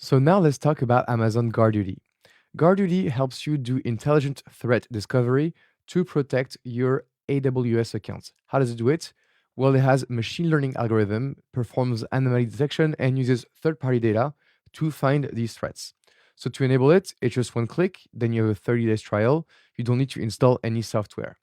So now let's talk about Amazon GuardDuty. GuardDuty helps you do intelligent threat discovery to protect your AWS accounts. How does it do it? Well, it has machine learning algorithm, performs anomaly detection, and uses third-party data to find these threats. So to enable it, it's just one click, then you have a 30 days trial. You don't need to install any software.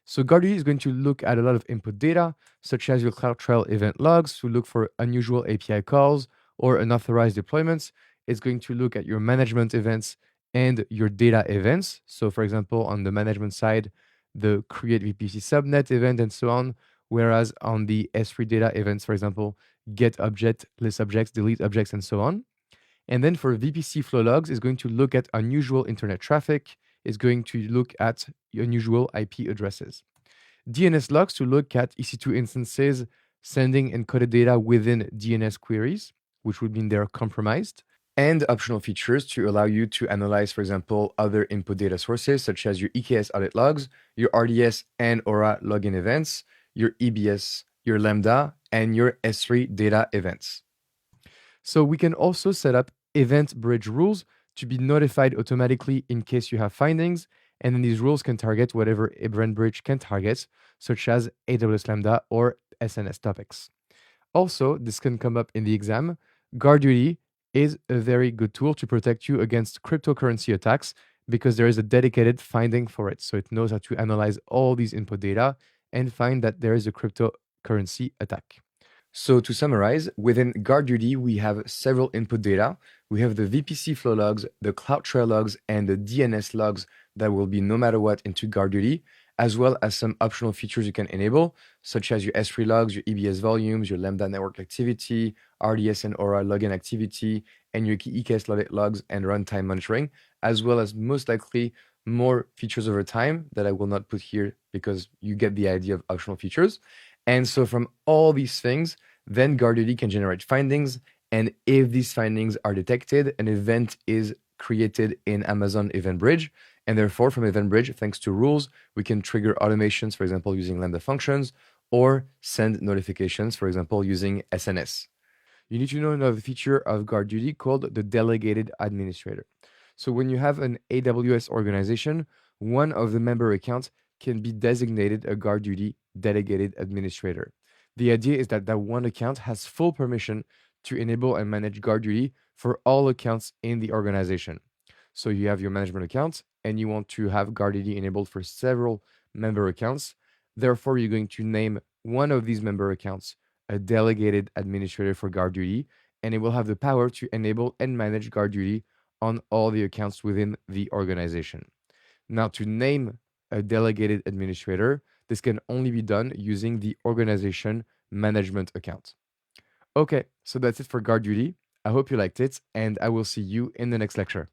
So GuardDuty is going to look at a lot of input data, such as your CloudTrail event logs to look for unusual API calls or unauthorized deployments. It's going to look at your management events and your data events. So, for example, on the management side, the create VPC subnet event and so on. Whereas on the S3 data events, for example, get object, list objects, delete objects, and so on. And then for VPC flow logs, is going to look at unusual internet traffic, is going to look at unusual IP addresses. DNS logs to look at EC2 instances sending encoded data within DNS queries, which would mean they're compromised. And optional features to allow you to analyze, for example, other input data sources, such as your EKS audit logs, your RDS and Aura login events, your EBS, your Lambda, and your S3 data events. So we can also set up event bridge rules to be notified automatically in case you have findings. And then these rules can target whatever event bridge can target, such as AWS Lambda or SNS topics. Also, this can come up in the exam. GuardDuty is a very good tool to protect you against cryptocurrency attacks because there is a dedicated finding for it. So it knows how to analyze all these input data and find that there is a cryptocurrency attack. So to summarize, within GuardDuty, we have several input data. We have the VPC flow logs, the CloudTrail logs, and the DNS logs that will be no matter what into GuardDuty, as well as some optional features you can enable, such as your S3 logs, your EBS volumes, your Lambda network activity, RDS and Aura login activity, and your EKS logs and runtime monitoring, as well as most likely more features over time that I will not put here because you get the idea of optional features. And so from all these things, then GuardDuty can generate findings. And if these findings are detected, an event is created in Amazon Event Bridge. And therefore, from Event Bridge, thanks to rules, we can trigger automations, for example, using Lambda functions, or send notifications, for example, using SNS. You need to know another feature of GuardDuty called the Delegated Administrator. So when you have an AWS organization, one of the member accounts can be designated a GuardDuty Delegated Administrator. The idea is that that one account has full permission to enable and manage GuardDuty for all accounts in the organization. So you have your management account and you want to have GuardDuty enabled for several member accounts. Therefore, you're going to name one of these member accounts a delegated administrator for GuardDuty, and it will have the power to enable and manage GuardDuty on all the accounts within the organization. Now, to name a delegated administrator, this can only be done using the organization management account. Okay, so that's it for GuardDuty. I hope you liked it, and I will see you in the next lecture.